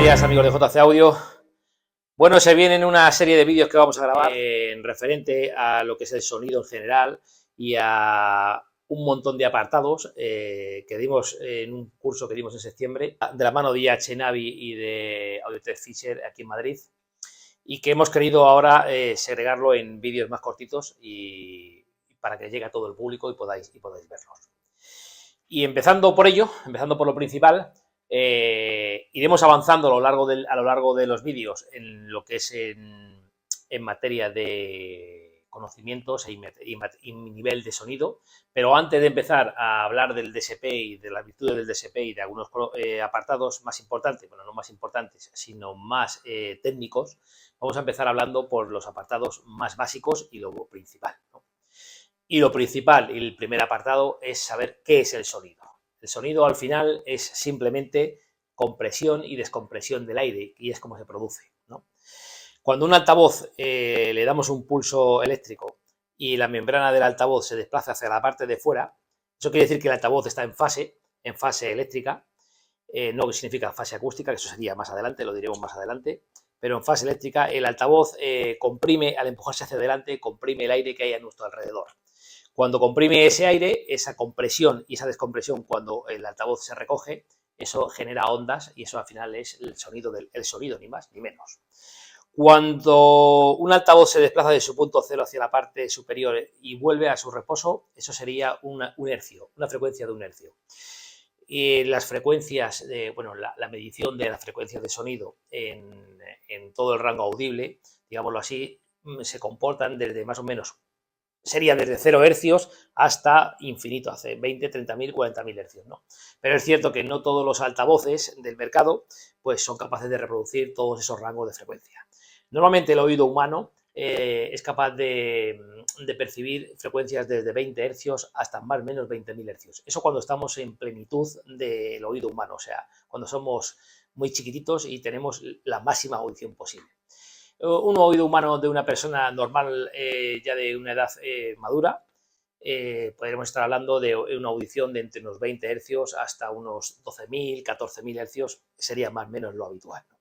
días, amigos de JC Audio. Bueno, se vienen una serie de vídeos que vamos a grabar en referente a lo que es el sonido en general y a un montón de apartados que dimos en un curso que dimos en septiembre de la mano de IH Navi y de Audiotech Fisher aquí en Madrid, y que hemos querido ahora segregarlo en vídeos más cortitos y para que llegue a todo el público y podáis verlos. Y empezando por ello, empezando por lo principal, iremos avanzando a lo largo de los vídeos en lo que es en materia de conocimientos y nivel de sonido, pero antes de empezar a hablar del DSP y de las virtudes del DSP y de algunos apartados más importantes, bueno, no más importantes, sino más técnicos, vamos a empezar hablando por los apartados más básicos y lo principal, ¿no? Y lo principal, y el primer apartado, es saber qué es el sonido. El sonido al final es simplemente compresión y descompresión del aire, y es como se produce, ¿no? Cuando un altavoz le damos un pulso eléctrico y la membrana del altavoz se desplaza hacia la parte de fuera, eso quiere decir que el altavoz está en fase eléctrica, no significa fase acústica, que eso sería más adelante, lo diremos más adelante, pero en fase eléctrica el altavoz comprime, al empujarse hacia adelante, comprime el aire que hay a nuestro alrededor. Cuando comprime ese aire, esa compresión y esa descompresión, cuando el altavoz se recoge, eso genera ondas y eso al final es el sonido, ni más ni menos. Cuando un altavoz se desplaza de su punto cero hacia la parte superior y vuelve a su reposo, eso sería un hercio, una frecuencia de un hercio. Y las frecuencias, la medición de las frecuencias de sonido en todo el rango audible, digámoslo así, se comportan desde más o menos, sería desde 0 hercios hasta infinito, hace 20, 30.000, 40.000 hercios, ¿no? Pero es cierto que no todos los altavoces del mercado pues son capaces de reproducir todos esos rangos de frecuencia. Normalmente el oído humano es capaz de percibir frecuencias desde 20 hercios hasta más o menos 20.000 hercios. Eso cuando estamos en plenitud del oído humano, o sea, cuando somos muy chiquititos y tenemos la máxima audición posible. Un oído humano de una persona normal, ya de una edad madura, podríamos estar hablando de una audición de entre unos 20 hercios hasta unos 12.000, 14.000 hercios, sería más o menos lo habitual, ¿no?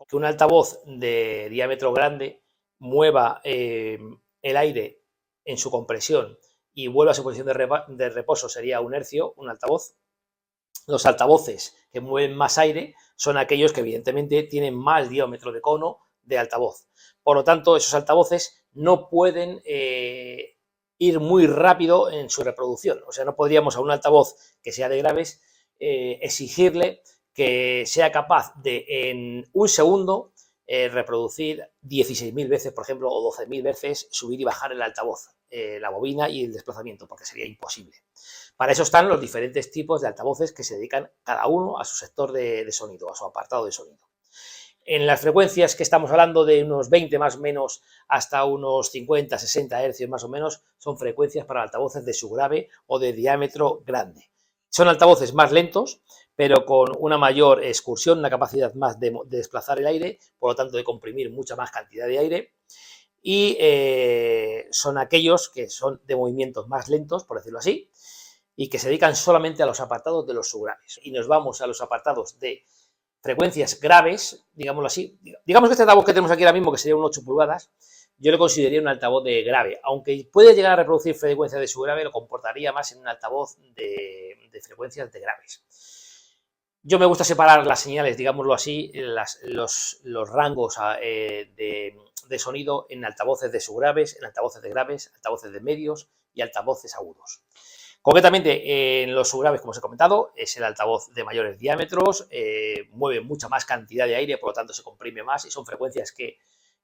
Que un altavoz de diámetro grande mueva el aire en su compresión y vuelva a su posición de reposo sería un hercio, un altavoz. Los altavoces que mueven más aire son aquellos que evidentemente tienen más diámetro de cono de altavoz. Por lo tanto, esos altavoces no pueden ir muy rápido en su reproducción. O sea, no podríamos a un altavoz que sea de graves exigirle que sea capaz de en un segundo reproducir 16.000 veces, por ejemplo, o 12.000 veces subir y bajar el altavoz, la bobina y el desplazamiento, porque sería imposible. Para eso están los diferentes tipos de altavoces que se dedican cada uno a su sector de sonido, a su apartado de sonido. En las frecuencias que estamos hablando, de unos 20 más o menos hasta unos 50, 60 hercios más o menos, son frecuencias para altavoces de subgrave o de diámetro grande. Son altavoces más lentos, pero con una mayor excursión, una capacidad más de desplazar el aire, por lo tanto de comprimir mucha más cantidad de aire, y son aquellos que son de movimientos más lentos, por decirlo así, y que se dedican solamente a los apartados de los subgraves. Y nos vamos a los apartados de frecuencias graves, digámoslo así. Digamos que este altavoz que tenemos aquí ahora mismo, que sería un 8 pulgadas, yo lo consideraría un altavoz de grave. Aunque puede llegar a reproducir frecuencias de subgrave, lo comportaría más en un altavoz de frecuencias de graves. Yo me gusta separar las señales, digámoslo así, los rangos de sonido en altavoces de subgraves, en altavoces de graves, altavoces de medios y altavoces agudos. Concretamente, en los subgraves, como os he comentado, es el altavoz de mayores diámetros, mueve mucha más cantidad de aire, por lo tanto se comprime más, y son frecuencias que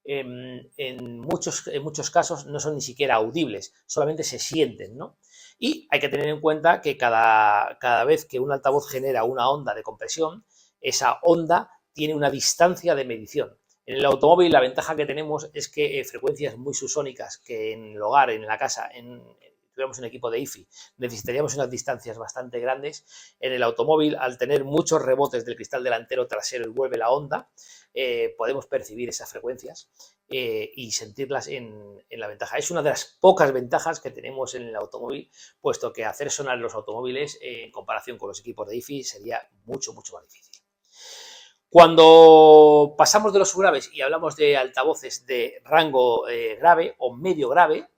en muchos casos no son ni siquiera audibles, solamente se sienten, ¿no? Y hay que tener en cuenta que cada vez que un altavoz genera una onda de compresión, esa onda tiene una distancia de medición. En el automóvil la ventaja que tenemos es que frecuencias muy subsónicas que en el hogar, en la casa, tuviéramos un equipo de IFI, necesitaríamos unas distancias bastante grandes. En el automóvil, al tener muchos rebotes del cristal delantero, trasero y vuelve la onda, podemos percibir esas frecuencias y sentirlas en la ventaja. Es una de las pocas ventajas que tenemos en el automóvil, puesto que hacer sonar los automóviles en comparación con los equipos de IFI sería mucho, mucho más difícil. Cuando pasamos de los subgraves y hablamos de altavoces de rango grave o medio grave,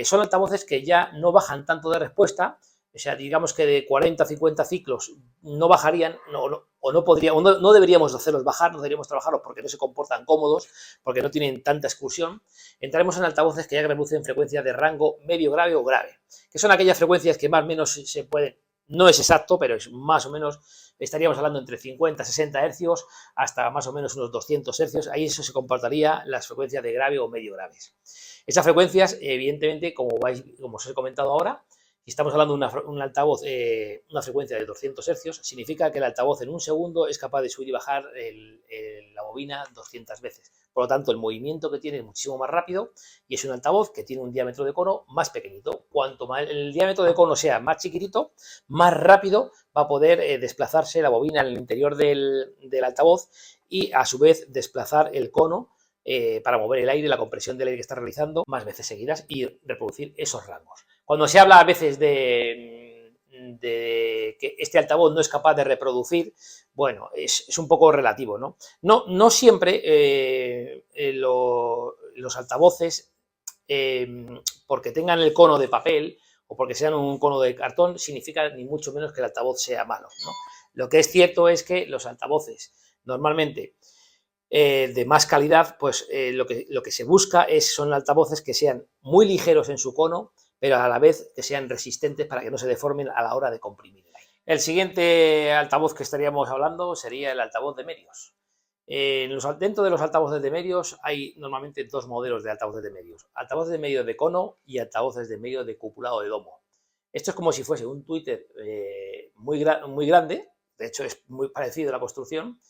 son altavoces que ya no bajan tanto de respuesta, o sea, digamos que de 40 a 50 ciclos no bajarían, no deberíamos hacerlos bajar, no deberíamos trabajarlos porque no se comportan cómodos, porque no tienen tanta excursión. Entraremos en altavoces que ya reproducen frecuencias de rango medio grave o grave, que son aquellas frecuencias que más o menos se pueden, no es exacto, pero es más o menos, estaríamos hablando entre 50 a 60 hercios hasta más o menos unos 200 hercios, ahí eso se comportaría las frecuencias de grave o medio graves. Esas frecuencias, evidentemente, como os he comentado ahora, si estamos hablando de un altavoz, una frecuencia de 200 hercios, significa que el altavoz en un segundo es capaz de subir y bajar la bobina 200 veces. Por lo tanto, el movimiento que tiene es muchísimo más rápido y es un altavoz que tiene un diámetro de cono más pequeñito. Cuanto más el diámetro de cono sea más chiquitito, más rápido va a poder desplazarse la bobina en el interior del altavoz y, a su vez, desplazar el cono para mover el aire, la compresión del aire que está realizando más veces seguidas y reproducir esos rangos. Cuando se habla a veces de que este altavoz no es capaz de reproducir, bueno, es un poco relativo, ¿no? No siempre los altavoces, porque tengan el cono de papel o porque sean un cono de cartón, significa ni mucho menos que el altavoz sea malo, ¿no? Lo que es cierto es que los altavoces normalmente de más calidad, pues lo que se busca son altavoces que sean muy ligeros en su cono, pero a la vez que sean resistentes para que no se deformen a la hora de comprimir el aire. El siguiente altavoz que estaríamos hablando sería el altavoz de medios. Dentro de los altavoces de medios hay normalmente dos modelos de altavoces de medios. Altavoces de medios de cono y altavoces de medios de cúpula o de domo. Esto es como si fuese un Twitter muy grande, de hecho es muy parecido a la construcción,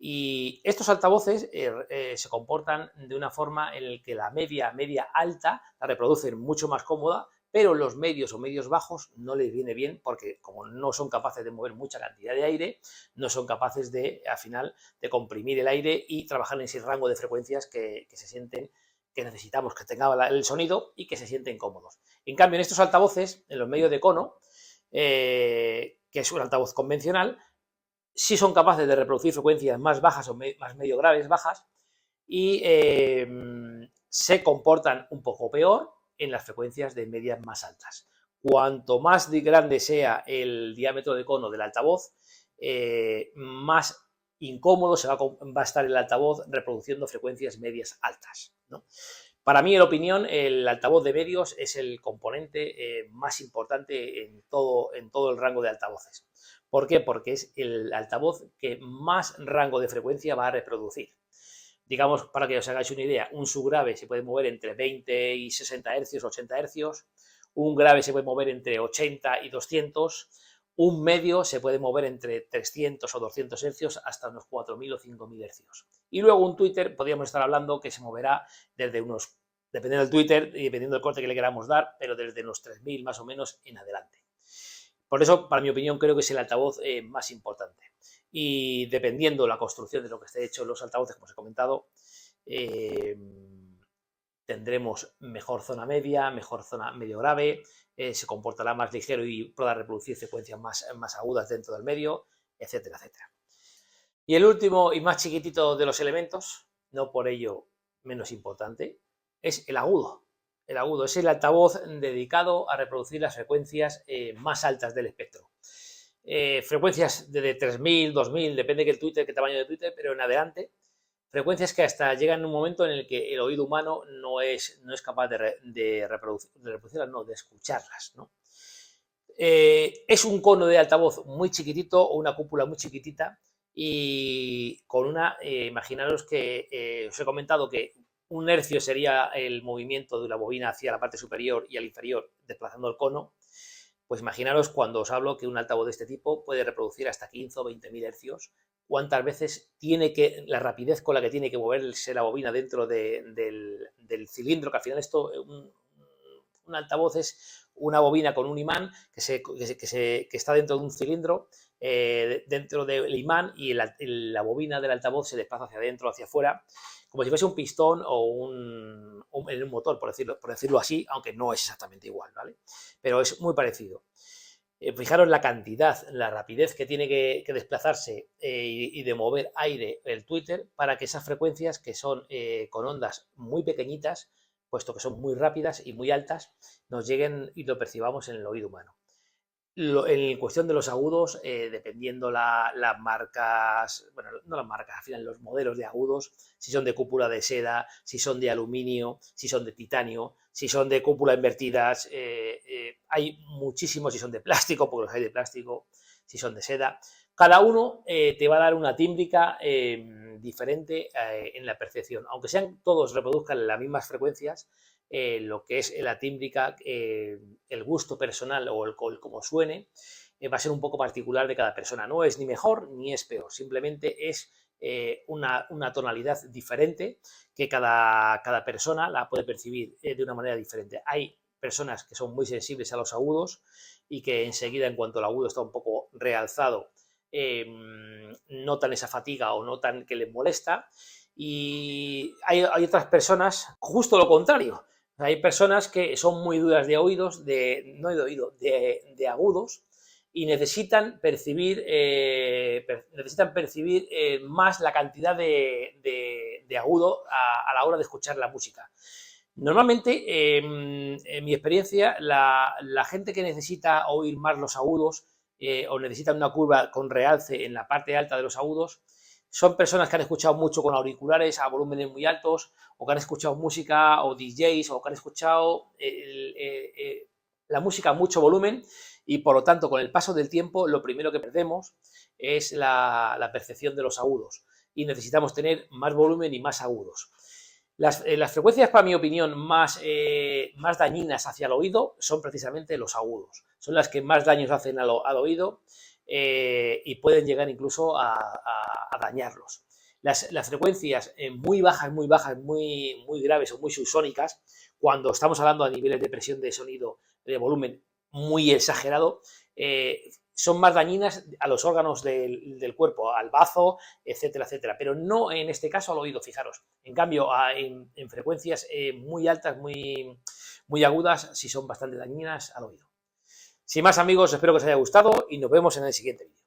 y estos altavoces se comportan de una forma en la que la media alta la reproducen mucho más cómoda, pero los medios o medios bajos no les viene bien porque como no son capaces de mover mucha cantidad de aire, no son capaces de, al final, de comprimir el aire y trabajar en ese rango de frecuencias que se sienten, que necesitamos que tenga el sonido y que se sienten cómodos. En cambio, en estos altavoces, en los medios de cono, que es un altavoz convencional, sí son capaces de reproducir frecuencias más bajas o más medio graves bajas y se comportan un poco peor en las frecuencias de medias más altas. Cuanto más grande sea el diámetro de cono del altavoz, más incómodo va a estar el altavoz reproduciendo frecuencias medias altas, ¿no? Para mí, en opinión, el altavoz de medios es el componente más importante en todo el rango de altavoces. ¿Por qué? Porque es el altavoz que más rango de frecuencia va a reproducir. Digamos, para que os hagáis una idea, un subgrave se puede mover entre 20 y 60 hercios, 80 hercios, un grave se puede mover entre 80 y 200, un medio se puede mover entre 300 o 200 hercios hasta unos 4.000 o 5.000 hercios. Y luego un Twitter, podríamos estar hablando que se moverá desde unos, dependiendo del Twitter y dependiendo del corte que le queramos dar, pero desde unos 3.000 más o menos en adelante. Por eso, para mi opinión, creo que es el altavoz más importante. Y dependiendo la construcción de lo que esté hecho los altavoces, como os he comentado, tendremos mejor zona media, mejor zona medio grave, se comportará más ligero y podrá reproducir frecuencias más agudas dentro del medio, etcétera, etcétera. Y el último y más chiquitito de los elementos, no por ello menos importante, es el agudo. El agudo es el altavoz dedicado a reproducir las frecuencias más altas del espectro. Frecuencias de 3.000, 2.000, depende qué tamaño de Twitter, pero en adelante. Frecuencias que hasta llegan en un momento en el que el oído humano no es capaz de reproducirlas, no, de escucharlas, ¿no? Es un cono de altavoz muy chiquitito o una cúpula muy chiquitita y con imaginaros que os he comentado que un hercio sería el movimiento de la bobina hacia la parte superior y al inferior desplazando el cono. Pues imaginaros cuando os hablo que un altavoz de este tipo puede reproducir hasta 15 o 20.000 hercios, cuántas veces la rapidez con la que tiene que moverse la bobina dentro del cilindro, que al final un altavoz es una bobina con un imán que está dentro de un cilindro, dentro del imán, y la bobina del altavoz se desplaza hacia adentro, hacia afuera, como si fuese un pistón o un motor, por decirlo así, aunque no es exactamente igual, ¿vale? Pero es muy parecido. Fijaros la cantidad, la rapidez que tiene que desplazarse y de mover aire el Twitter para que esas frecuencias que son con ondas muy pequeñitas, puesto que son muy rápidas y muy altas, nos lleguen y lo percibamos en el oído humano. En cuestión de los agudos, dependiendo las marcas, bueno, no las marcas, al final los modelos de agudos, si son de cúpula de seda, si son de aluminio, si son de titanio, si son de cúpula invertidas, hay muchísimos, si son de plástico, porque los hay de plástico, si son de seda. Cada uno te va a dar una tímbrica diferente en la percepción. Aunque sean todos reproduzcan las mismas frecuencias, lo que es la tímbrica, el gusto personal o el cómo suene, va a ser un poco particular de cada persona. No es ni mejor ni es peor, simplemente es una tonalidad diferente que cada persona la puede percibir de una manera diferente. Hay personas que son muy sensibles a los agudos y que enseguida, en cuanto el agudo está un poco realzado, notan esa fatiga o notan que les molesta. Y hay otras personas, justo lo contrario. Hay personas que son muy duras de oídos, de agudos, y necesitan percibir más la cantidad de agudo a la hora de escuchar la música. Normalmente, en mi experiencia, la gente que necesita oír más los agudos o necesita una curva con realce en la parte alta de los agudos, son personas que han escuchado mucho con auriculares a volúmenes muy altos, o que han escuchado música o DJs, o que han escuchado la música a mucho volumen, y por lo tanto, con el paso del tiempo, lo primero que perdemos es la percepción de los agudos, y necesitamos tener más volumen y más agudos. Las frecuencias, para mi opinión, más dañinas hacia el oído son precisamente los agudos. Son las que más daños hacen al oído y pueden llegar incluso a dañarlos. Las frecuencias muy bajas, muy graves o muy subsónicas, cuando estamos hablando a niveles de presión de sonido de volumen muy exagerado, son más dañinas a los órganos del cuerpo, al bazo, etcétera, etcétera, pero no en este caso al oído, fijaros. En cambio, en frecuencias muy altas, muy agudas, sí son bastante dañinas al oído. Sin más, amigos, espero que os haya gustado y nos vemos en el siguiente vídeo.